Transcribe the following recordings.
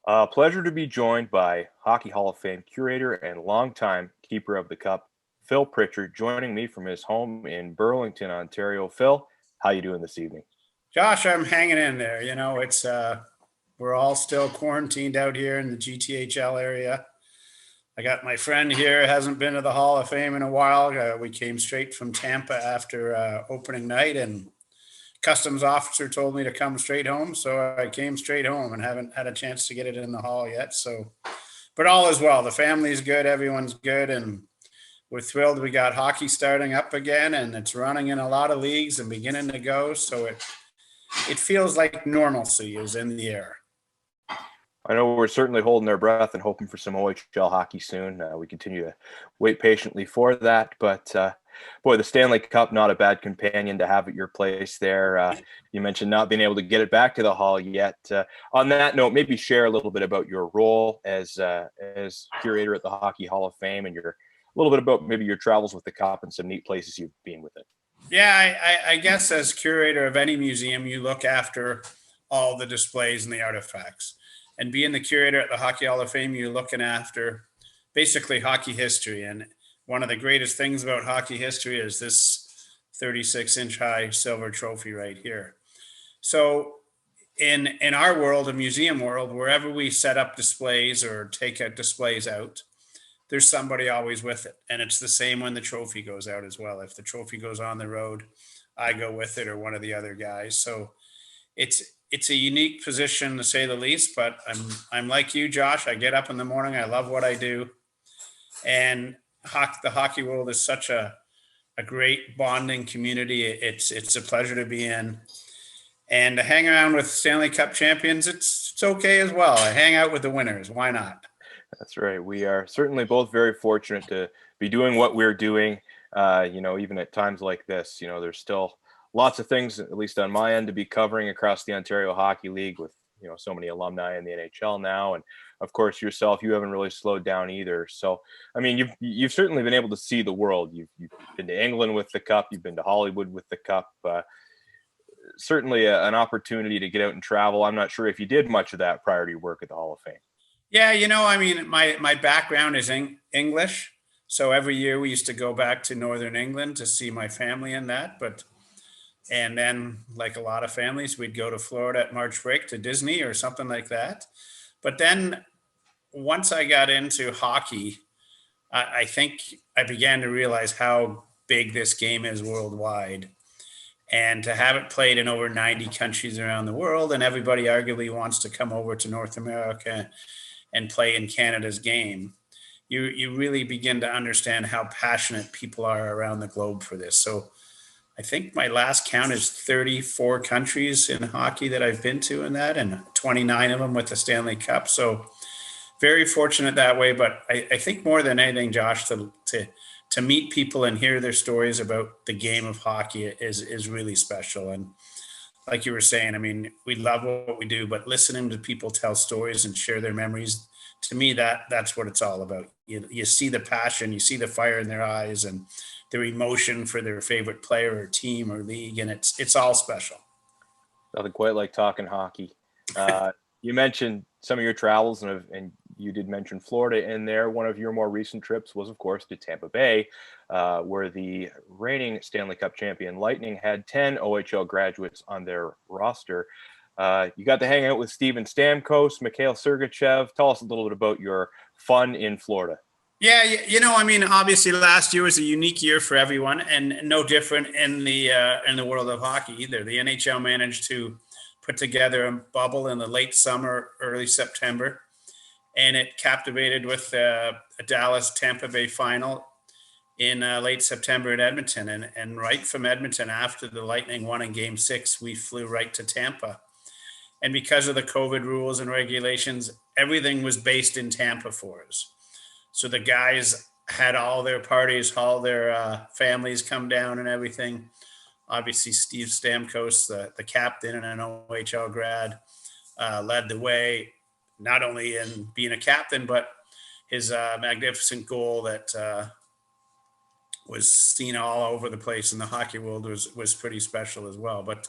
Pleasure to be joined by Hockey Hall of Fame curator and longtime keeper of the cup, Phil Pritchard, joining me from his home in Burlington, Ontario. Phil, how you doing this evening? Josh, I'm hanging in there. It's we're all still quarantined out here in the GTHL area. I got my friend here, hasn't been to the Hall of Fame in a while. We came straight from Tampa after opening night, and customs officer told me to come straight home, so I came straight home and haven't had a chance to get it in the hall yet. So, but all is well. The family's good, everyone's good, and we're thrilled. We got hockey starting up again, and it's running in a lot of leagues and beginning to go. So it feels like normalcy is in the air. I know we're certainly holding our breath and hoping for some OHL hockey soon. We continue to wait patiently for that, but boy, the Stanley Cup, not a bad companion to have at your place there. You mentioned not being able to get it back to the hall yet. On that note, maybe share a little bit about your role as curator at the Hockey Hall of Fame and a little bit about maybe your travels with the cup and some neat places you've been with it. Yeah, I guess as curator of any museum, you look after all the displays and the artifacts. And being the curator at the Hockey Hall of Fame, you're looking after basically hockey history. And one of the greatest things about hockey history is this 36-inch high silver trophy right here. So in our world, a museum world, wherever we set up displays or take displays out, there's somebody always with it. And it's the same when the trophy goes out as well. If the trophy goes on the road, I go with it or one of the other guys. So it's a unique position to say the least, but I'm like you, Josh. I get up in the morning. I love what I do. And the hockey world is such a great bonding community. It's a pleasure to be in. And to hang around with Stanley Cup champions, it's okay as well. I hang out with the winners. Why not? That's right. We are certainly both very fortunate to be doing what we're doing. Even at times like this, there's still lots of things, at least on my end, to be covering across the Ontario Hockey League with, so many alumni in the NHL now. And of course, yourself, you haven't really slowed down either. So, I mean, you've certainly been able to see the world. You've been to England with the cup. You've been to Hollywood with the cup. Certainly an opportunity to get out and travel. I'm not sure if you did much of that prior to your work at the Hall of Fame. Yeah, my background is English. So every year we used to go back to Northern England to see my family in that. And then, like a lot of families, we'd go to Florida at March break to Disney or something like that. But then once I got into hockey, I think I began to realize how big this game is worldwide. And to have it played in over 90 countries around the world, and everybody arguably wants to come over to North America and play in Canada's game, you really begin to understand how passionate people are around the globe for this. So I think my last count is 34 countries in hockey that I've been to in that, and 29 of them with the Stanley Cup. So very fortunate that way. But I think more than anything, Josh, to meet people and hear their stories about the game of hockey is really special. And like you were saying, I mean, we love what we do, but listening to people tell stories and share their memories, to me, that's what it's all about. You see the passion, you see the fire in their eyes and their emotion for their favorite player or team or league. And it's all special. Nothing quite like talking hockey. You mentioned some of your travels, and you did mention Florida in there. One of your more recent trips was, of course, to Tampa Bay, where the reigning Stanley Cup champion Lightning had 10 OHL graduates on their roster. You got to hang out with Steven Stamkos, Mikhail Sergachev. Tell us a little bit about your fun in Florida. Yeah, obviously last year was a unique year for everyone, and no different in the world of hockey either. The NHL managed to put together a bubble in the late summer, early September, and it captivated with a Dallas Tampa Bay final in late September in Edmonton. And right from Edmonton, after the Lightning won in Game 6, we flew right to Tampa. And because of the COVID rules and regulations, everything was based in Tampa for us. So the guys had all their parties, all their families come down and everything. Obviously, Steve Stamkos, the captain and an OHL grad, led the way, not only in being a captain, but his magnificent goal that was seen all over the place in the hockey world was pretty special as well. But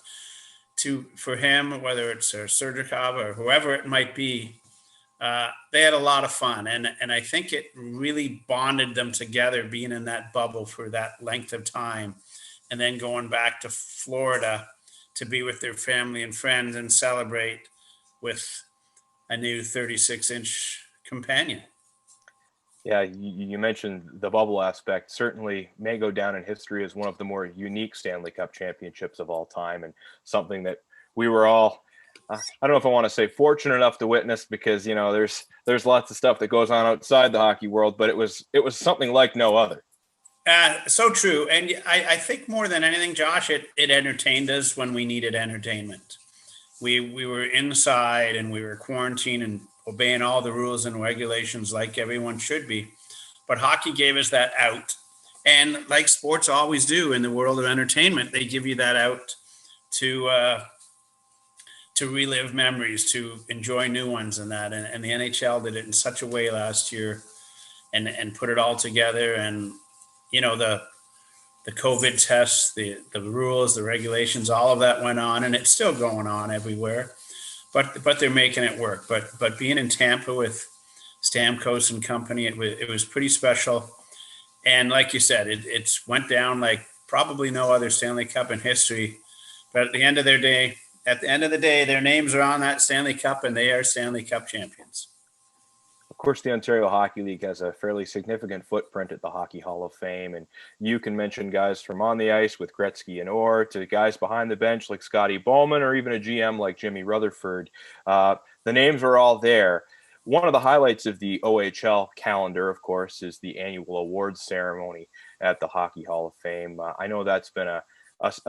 for him, whether it's Sergachev or whoever it might be, they had a lot of fun, and I think it really bonded them together, being in that bubble for that length of time, and then going back to Florida to be with their family and friends and celebrate with a new 36-inch companion. Yeah, you mentioned the bubble aspect. Certainly may go down in history as one of the more unique Stanley Cup championships of all time, and something that we were all, I don't know if I want to say fortunate enough to witness, because there's lots of stuff that goes on outside the hockey world, but it was something like no other. So true. And I think more than anything, Josh, it entertained us when we needed entertainment. We were inside and we were quarantined and obeying all the rules and regulations like everyone should be. But hockey gave us that out. And like sports always do in the world of entertainment, they give you that out to relive memories, to enjoy new ones and that. And the NHL did it in such a way last year and put it all together. And, the COVID tests, the rules, the regulations, all of that went on, and it's still going on everywhere. But they're making it work. But being in Tampa with Stamkos and company, it was pretty special. And like you said, it's went down like probably no other Stanley Cup in history. But at the end of the day, their names are on that Stanley Cup, and they are Stanley Cup champions. Of course, the Ontario Hockey League has a fairly significant footprint at the Hockey Hall of Fame, and you can mention guys from on the ice with Gretzky and Orr to guys behind the bench like Scotty Bowman, or even a GM like Jimmy Rutherford. The names are all there. One of the highlights of the OHL calendar, of course, is the annual awards ceremony at the Hockey Hall of Fame. I know that's been a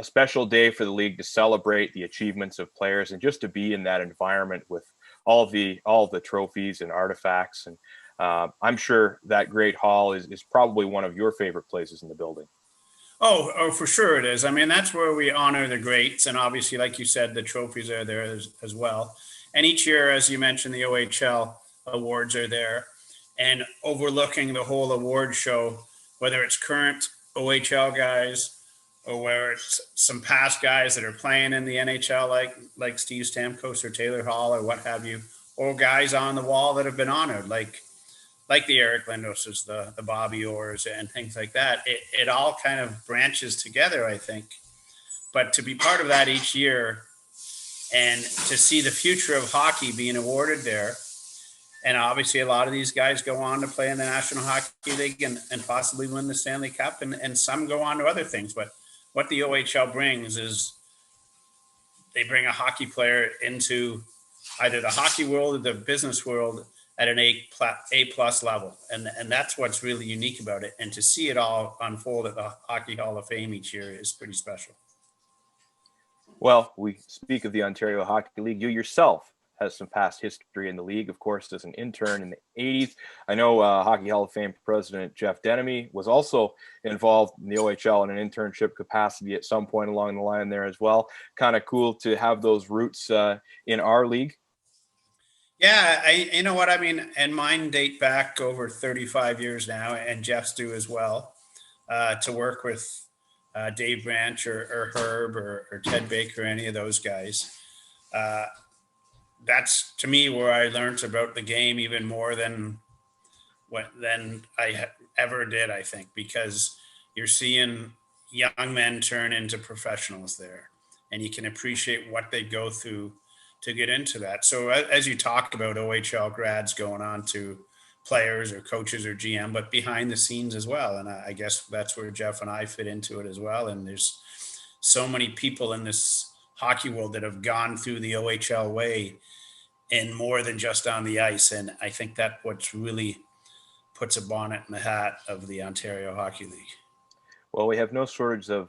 special day for the league to celebrate the achievements of players and just to be in that environment with all the trophies and artifacts. And I'm sure that great hall is probably one of your favorite places in the building. Oh, for sure it is. I mean, that's where we honor the greats. And obviously, like you said, the trophies are there as well. And each year, as you mentioned, the OHL awards are there. And overlooking the whole award show, whether it's current OHL guys or where it's some past guys that are playing in the NHL, like Steve Stamkos or Taylor Hall or what have you, or guys on the wall that have been honored, like the Eric Lindoses, the Bobby Orrs, and things like that. It all kind of branches together, I think. But to be part of that each year and to see the future of hockey being awarded there, and obviously a lot of these guys go on to play in the National Hockey League and possibly win the Stanley Cup, and some go on to other things. But what the OHL brings is they bring a hockey player into either the hockey world or the business world at an A+ level. And that's what's really unique about it. And to see it all unfold at the Hockey Hall of Fame each year is pretty special. Well, we speak of the Ontario Hockey League. You yourself has some past history in the league, of course, as an intern in the 80s. I know Hockey Hall of Fame President Jeff Denemy was also involved in the OHL in an internship capacity at some point along the line there as well. Kind of cool to have those roots in our league. Yeah, you know what I mean? And mine date back over 35 years now, and Jeff's do as well, to work with Dave Branch or Herb or Ted Baker, any of those guys. That's to me where I learned about the game even more than I ever did, I think, because you're seeing young men turn into professionals there, and you can appreciate what they go through to get into that. So as you talk about OHL grads going on to players or coaches or GM, but behind the scenes as well. And I guess that's where Jeff and I fit into it as well. And there's so many people in this hockey world that have gone through the OHL way and more than just on the ice. And I think that what's really puts a bonnet in the hat of the Ontario Hockey League. Well, we have no shortage of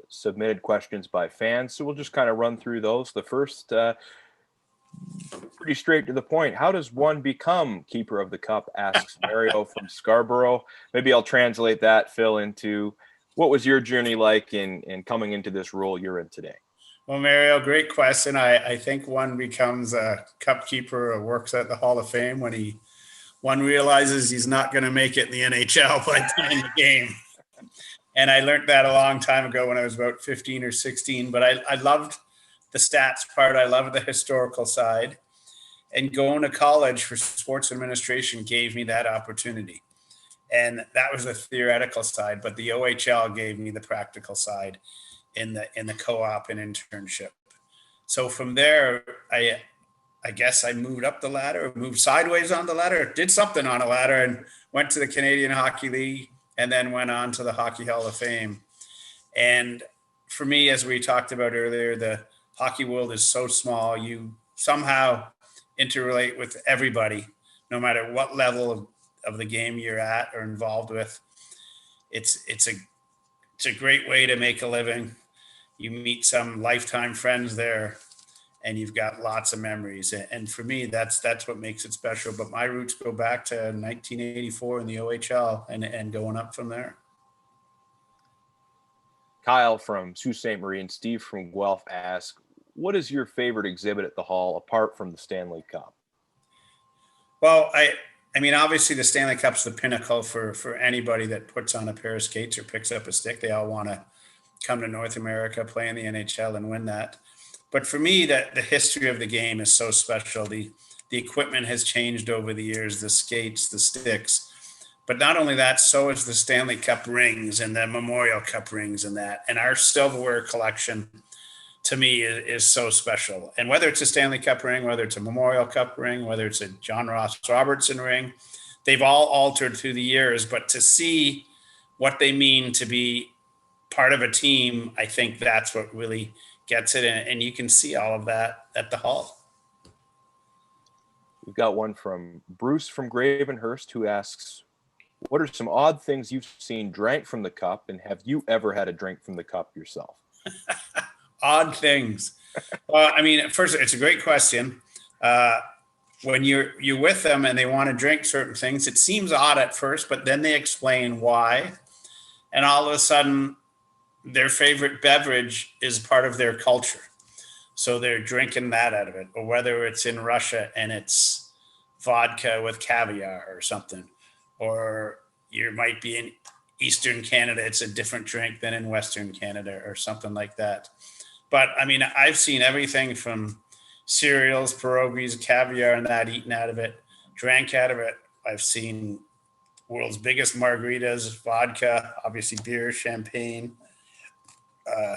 submitted questions by fans, so we'll just kind of run through those. The first, pretty straight to the point. How does one become Keeper of the Cup, asks Mario from Scarborough. Maybe I'll translate that, Phil, into what was your journey like in coming into this role you're in today? Well, Mario, great question. I think one becomes a cup keeper or works at the Hall of Fame when one realizes he's not going to make it in the NHL by playing the game. And I learned that a long time ago when I was about 15 or 16, but I loved the stats part. I loved the historical side. And going to college for sports administration gave me that opportunity. And that was the theoretical side, but the OHL gave me the practical side in the co-op and internship. So from there, I guess I moved up the ladder, moved sideways on the ladder, did something on a ladder, and went to the Canadian Hockey League, and then went on to the Hockey Hall of Fame. And for me, as we talked about earlier, the hockey world is so small. You somehow interrelate with everybody, no matter what level of the game you're at or involved with. It's a great way to make a living. You meet some lifetime friends there, and you've got lots of memories. And for me, that's what makes it special. But my roots go back to 1984 in the OHL and going up from there. Kyle from Sault Ste. Marie and Steve from Guelph ask, what is your favorite exhibit at the Hall apart from the Stanley Cup? Well, I mean, obviously the Stanley Cup's the pinnacle for anybody that puts on a pair of skates or picks up a stick. They all want to come to North America, play in the NHL, and win that. But for me, that the history of the game is so special. The equipment has changed over the years, the skates, the sticks. But not only that, so is the Stanley Cup rings and the Memorial Cup rings and that. And our silverware collection, to me, is so special. And whether it's a Stanley Cup ring, whether it's a Memorial Cup ring, whether it's a John Ross Robertson ring, they've all altered through the years. But to see what they mean to be part of a team, I think that's what really gets it. And you can see all of that at the Hall. We've got one from Bruce from Gravenhurst who asks, what are some odd things you've seen drank from the cup, and have you ever had a drink from the cup yourself? Odd things. Well, I mean, first, it's a great question. When you're with them and they want to drink certain things, it seems odd at first, but then they explain why. And all of a sudden, their favorite beverage is part of their culture. So they're drinking that out of it. Or whether it's in Russia and it's vodka with caviar or something. Or you might be in Eastern Canada, it's a different drink than in Western Canada or something like that. But I mean, I've seen everything from cereals, pierogies, caviar, and that eaten out of it, drank out of it. I've seen world's biggest margaritas, vodka, obviously beer, champagne,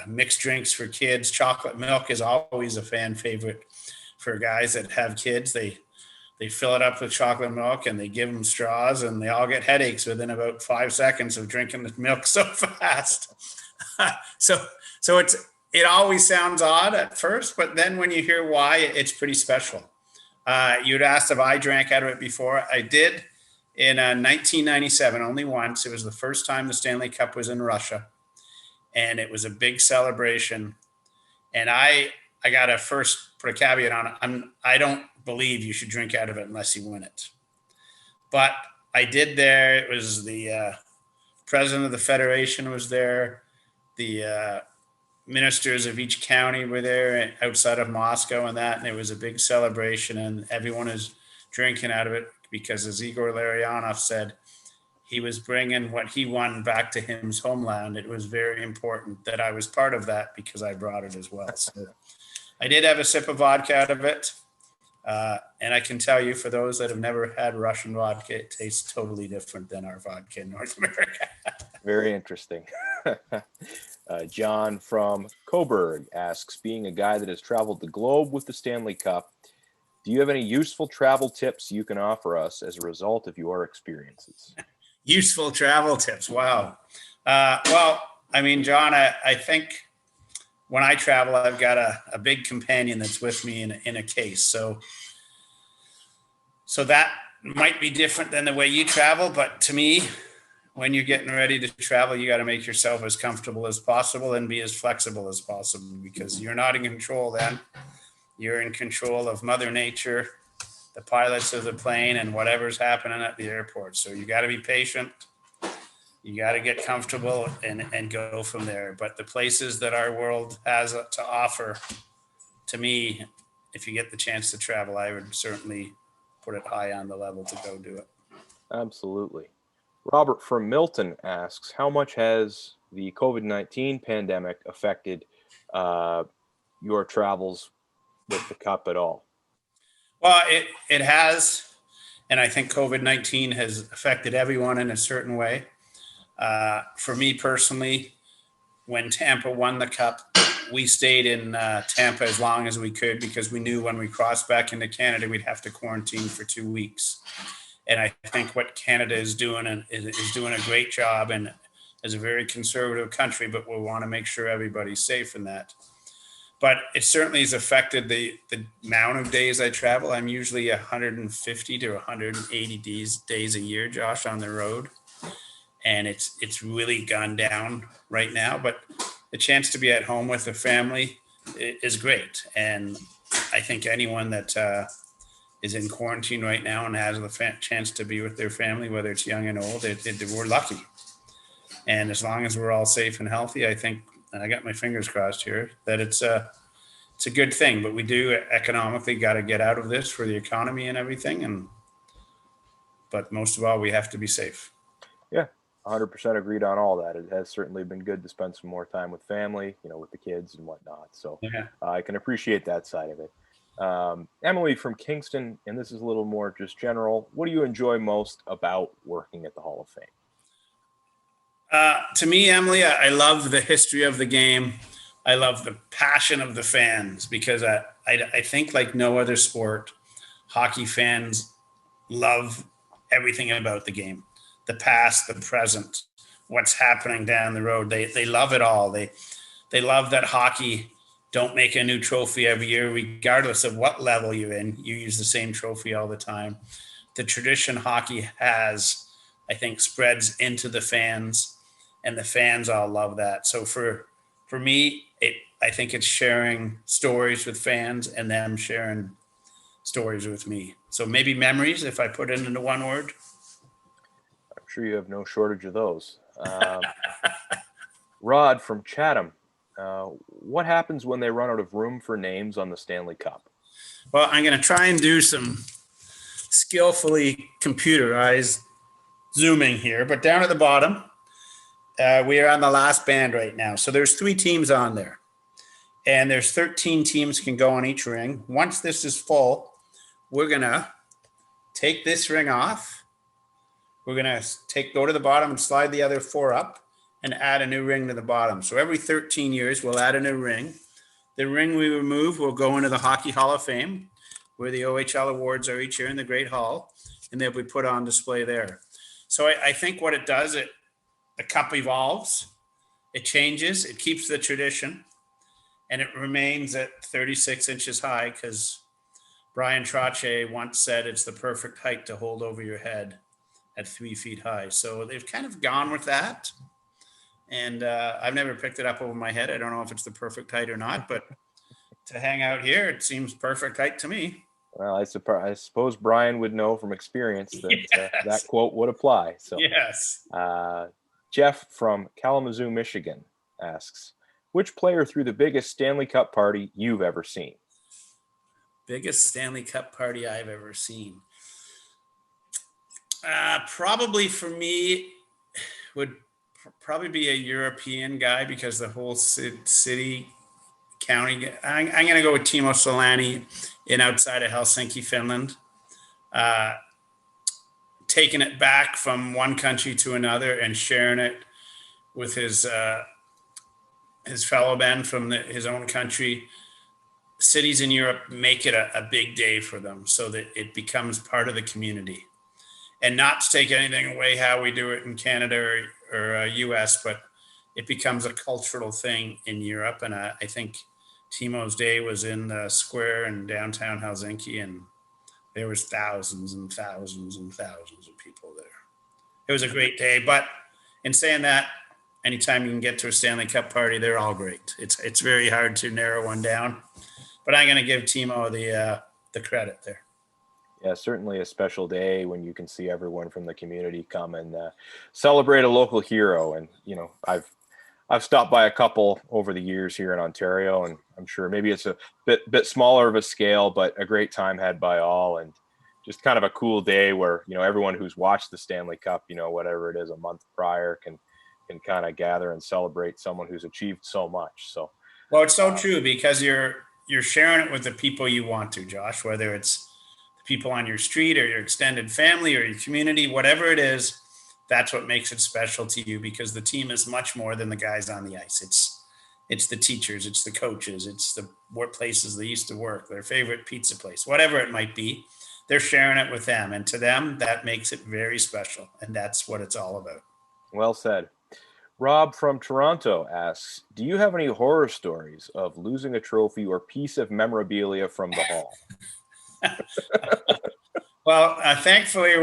mixed drinks for kids. Chocolate milk is always a fan favorite for guys that have kids. They fill it up with chocolate milk and they give them straws, and they all get headaches within about 5 seconds of drinking the milk so fast. So it always sounds odd at first, but then when you hear why, it's pretty special. You'd asked if I drank out of it before. I did in 1997, only once. It was the first time the Stanley Cup was in Russia, and it was a big celebration. And I got to first put a caveat on it. I don't believe you should drink out of it unless you win it. But I did there. It was the president of the federation was there. The ministers of each county were there outside of Moscow and that. And it was a big celebration, and everyone is drinking out of it because, as Igor Larionov said, he was bringing what he won back to his homeland. It was very important that I was part of that because I brought it as well. So I did have a sip of vodka out of it. And I can tell you, for those that have never had Russian vodka, it tastes totally different than our vodka in North America. Very interesting. John from Coburg asks, being a guy that has traveled the globe with the Stanley Cup, do you have any useful travel tips you can offer us as a result of your experiences? Useful travel tips. Wow. Well, I mean, John, I think when I travel, I've got a big companion that's with me in a case. So that might be different than the way you travel. But to me, when you're getting ready to travel, you got to make yourself as comfortable as possible and be as flexible as possible, because you're not in control then. You're in control of Mother Nature, the pilots of the plane, and whatever's happening at the airport. So you got to be patient. You got to get comfortable and go from there. But the places that our world has to offer, to me, if you get the chance to travel, I would certainly put it high on the level to go do it. Absolutely. Robert from Milton asks, how much has the COVID-19 pandemic affected your travels with the Cup at all? Well, it has, and I think COVID-19 has affected everyone in a certain way. For me personally, when Tampa won the cup, we stayed in Tampa as long as we could because we knew when we crossed back into Canada, we'd have to quarantine for 2 weeks. And I think what Canada is doing is doing a great job, and is a very conservative country, but we want to make sure everybody's safe in that. But it certainly has affected the amount of days I travel. I'm usually 150 to 180 days a year, Josh, on the road, and it's really gone down right now. But the chance to be at home with the family is great, and I think anyone that is in quarantine right now and has the chance to be with their family, whether it's young and old, we're lucky. And as long as we're all safe and healthy, I think, and I got my fingers crossed here, that it's a good thing. But we do economically got to get out of this for the economy and everything. But most of all, we have to be safe. Yeah, 100% agreed on all that. It has certainly been good to spend some more time with family, with the kids and whatnot. So Yeah. I can appreciate that side of it. Emily from Kingston, and this is a little more just general. What do you enjoy most about working at the Hall of Fame? To me, Emily, I love the history of the game. I love the passion of the fans because I think like no other sport, hockey fans love everything about the game, the past, the present, what's happening down the road. They love it all. They love that hockey don't make a new trophy every year, regardless of what level you're in. You use the same trophy all the time. The tradition hockey has, I think, spreads into the fans, and the fans all love that. So for me, I think it's sharing stories with fans and them sharing stories with me. So maybe memories, if I put it into one word. I'm sure you have no shortage of those. Rod from Chatham, what happens when they run out of room for names on the Stanley Cup? Well, I'm going to try and do some skillfully computerized zooming here, but down at the bottom, we are on the last band right now. So there's 3 teams on there, and there's 13 teams can go on each ring. Once this is full, we're going to take this ring off. We're going to go to the bottom and slide the other 4 up and add a new ring to the bottom. So every 13 years, we'll add a new ring. The ring we remove will go into the Hockey Hall of Fame, where the OHL awards are each year in the Great Hall, and they'll be put on display there. So I think what it does, the cup evolves, it changes, it keeps the tradition, and it remains at 36 inches high because Brian Trottier once said it's the perfect height to hold over your head at 3 feet high. So they've kind of gone with that. And I've never picked it up over my head. I don't know if it's the perfect height or not, but to hang out here, it seems perfect height to me. Well, I suppose Brian would know from experience that Yes. that quote would apply. So, Yes. Jeff from Kalamazoo, Michigan asks, which player threw the biggest Stanley Cup party you've ever seen? Biggest Stanley Cup party I've ever seen. Probably for me would probably be a European guy because the whole city, county. I'm going to go with Timo Solani in outside of Helsinki, Finland. Taking it back from one country to another and sharing it with his fellow men from his own country. Cities in Europe make it a big day for them so that it becomes part of the community. And not to take anything away how we do it in Canada or US, but it becomes a cultural thing in Europe. And I think Timo's Day was in the square in downtown Helsinki, and there was thousands and thousands and thousands of people there. It was a great day. But in saying that, anytime you can get to a Stanley Cup party, they're all great. It's very hard to narrow one down. But I'm going to give Timo the credit there. Yeah, certainly a special day when you can see everyone from the community come and celebrate a local hero. And I've stopped by a couple over the years here in Ontario, and I'm sure maybe it's a bit smaller of a scale, but a great time had by all, and just kind of a cool day where everyone who's watched the Stanley Cup, whatever it is, a month prior, can kind of gather and celebrate someone who's achieved so much. So, well, it's so true because you're sharing it with the people you want to, Josh, whether it's people on your street or your extended family or your community, whatever it is, that's what makes it special to you, because the team is much more than the guys on the ice. It's the teachers, it's the coaches, it's the workplaces they used to work, their favorite pizza place, whatever it might be. They're sharing it with them, and to them, that makes it very special, and that's what it's all about. Well said. Rob from Toronto asks, do you have any horror stories of losing a trophy or piece of memorabilia from the hall? Well, thankfully,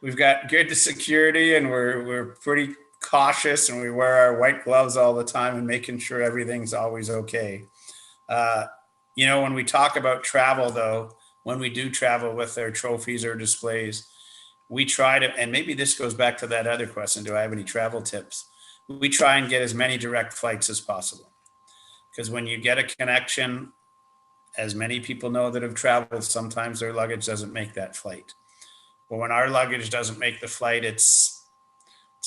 we've got good security, and we're pretty cautious, and we wear our white gloves all the time and making sure everything's always okay. When we talk about travel, though, when we do travel with our trophies or displays, we try to, and maybe this goes back to that other question, do I have any travel tips? We try and get as many direct flights as possible, because when you get a connection, as many people know that have traveled, sometimes their luggage doesn't make that flight. But when our luggage doesn't make the flight, it's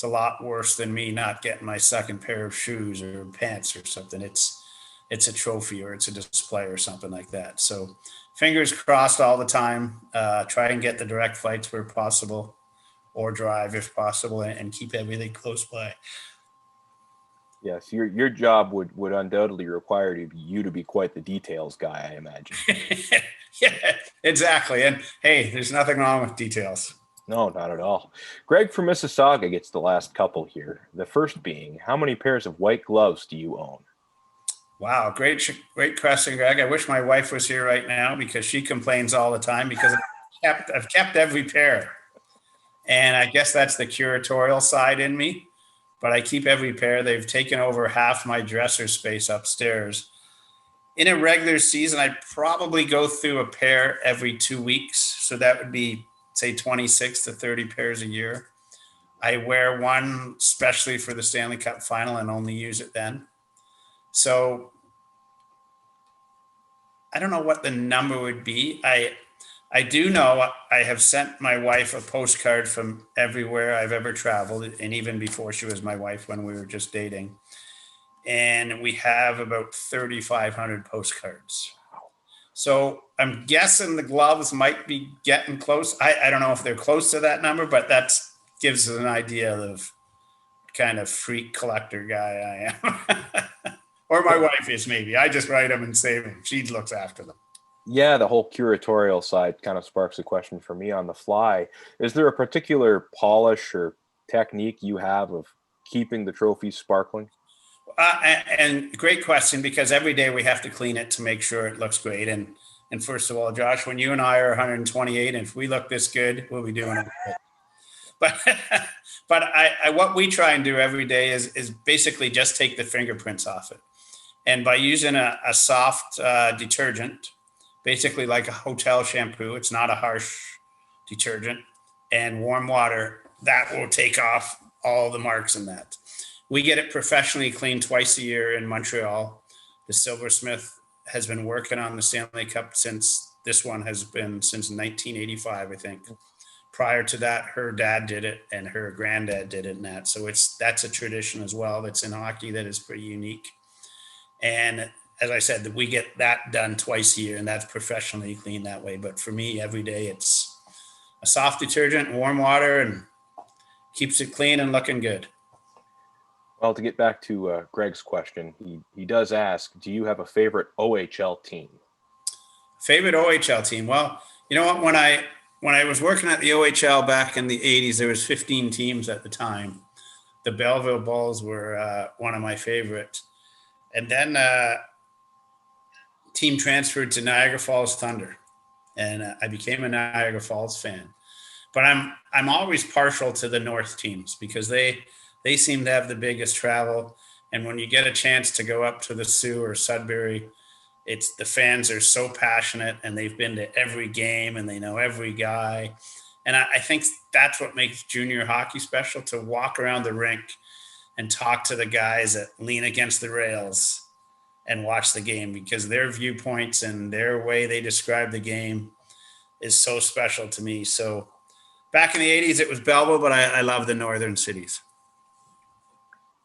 a lot worse than me not getting my second pair of shoes or pants or something. It's a trophy or it's a display or something like that. So fingers crossed all the time. Try and get the direct flights where possible, or drive if possible, and keep everything close by. Yes, your job would undoubtedly require you to be quite the details guy, I imagine. Yeah, exactly. And hey, there's nothing wrong with details. No, not at all. Greg from Mississauga gets the last couple here. The first being, how many pairs of white gloves do you own? Wow, great question, Greg. I wish my wife was here right now, because she complains all the time, because I've kept every pair. And I guess that's the curatorial side in me, but I keep every pair. They've taken over half my dresser space upstairs. In a regular season, I probably go through a pair every 2 weeks. So that would be, say, 26 to 30 pairs a year. I wear one especially for the Stanley Cup final and only use it then. So I don't know what the number would be. I do know I have sent my wife a postcard from everywhere I've ever traveled, and even before she was my wife, when we were just dating. And we have about 3,500 postcards. So I'm guessing the gloves might be getting close. I don't know if they're close to that number, but that gives us an idea of kind of freak collector guy I am. Or my wife is, maybe. I just write them and save them. She looks after them. Yeah, the whole curatorial side kind of sparks a question for me on the fly. Is there a particular polish or technique you have of keeping the trophies sparkling? And great question, because every day we have to clean it to make sure it looks great. And first of all, Josh, when you and I are 128, and if we look this good, we'll be doing it. But what we try and do every day is basically just take the fingerprints off it. And by using a soft detergent, basically like a hotel shampoo, it's not a harsh detergent, and warm water, that will take off all the marks in that. We get it professionally cleaned twice a year in Montreal. The silversmith has been working on the Stanley Cup since 1985, I think. Prior to that, her dad did it and her granddad did it, and that. So that's a tradition as well that's in hockey that is pretty unique. And as I said, we get that done twice a year, and that's professionally cleaned that way. But for me, every day it's a soft detergent, warm water, and keeps it clean and looking good. Well, to get back to Greg's question, he does ask, do you have a favorite OHL team? Favorite OHL team? Well, you know what? When I was working at the OHL back in the 80s, there was 15 teams at the time. The Belleville Bulls were one of my favorites. And then team transferred to Niagara Falls Thunder, and I became a Niagara Falls fan. But I'm always partial to the North teams, because they seem to have the biggest travel. And when you get a chance to go up to the Sioux or Sudbury, the fans are so passionate, and they've been to every game and they know every guy. And I think that's what makes junior hockey special, to walk around the rink and talk to the guys that lean against the rails and watch the game, because their viewpoints and their way they describe the game is so special to me. So back in the 80s, it was Belleville, but I love the northern cities.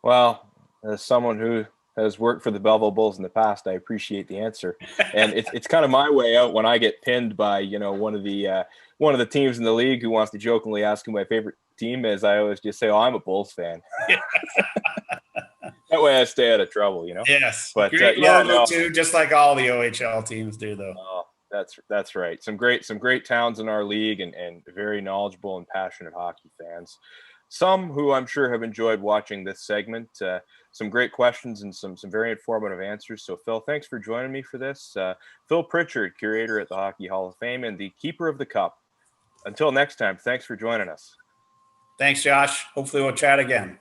Well, as someone who has worked for the Belleville Bulls in the past, I appreciate the answer. And it's kind of my way out when I get pinned by, you know, one of the teams in the league who wants to jokingly ask who my favorite team is. I always just say, "Oh, I'm a Bulls fan." That way I stay out of trouble, you know? Yes. But Great yeah, logo no. too, just like all the OHL teams do, though. Oh, that's right. Some great towns in our league, and very knowledgeable and passionate hockey fans. Some who I'm sure have enjoyed watching this segment. Some great questions and some very informative answers. So Phil, thanks for joining me for this. Phil Pritchard, curator at the Hockey Hall of Fame and the keeper of the cup. Until next time, thanks for joining us. Thanks, Josh. Hopefully we'll chat again.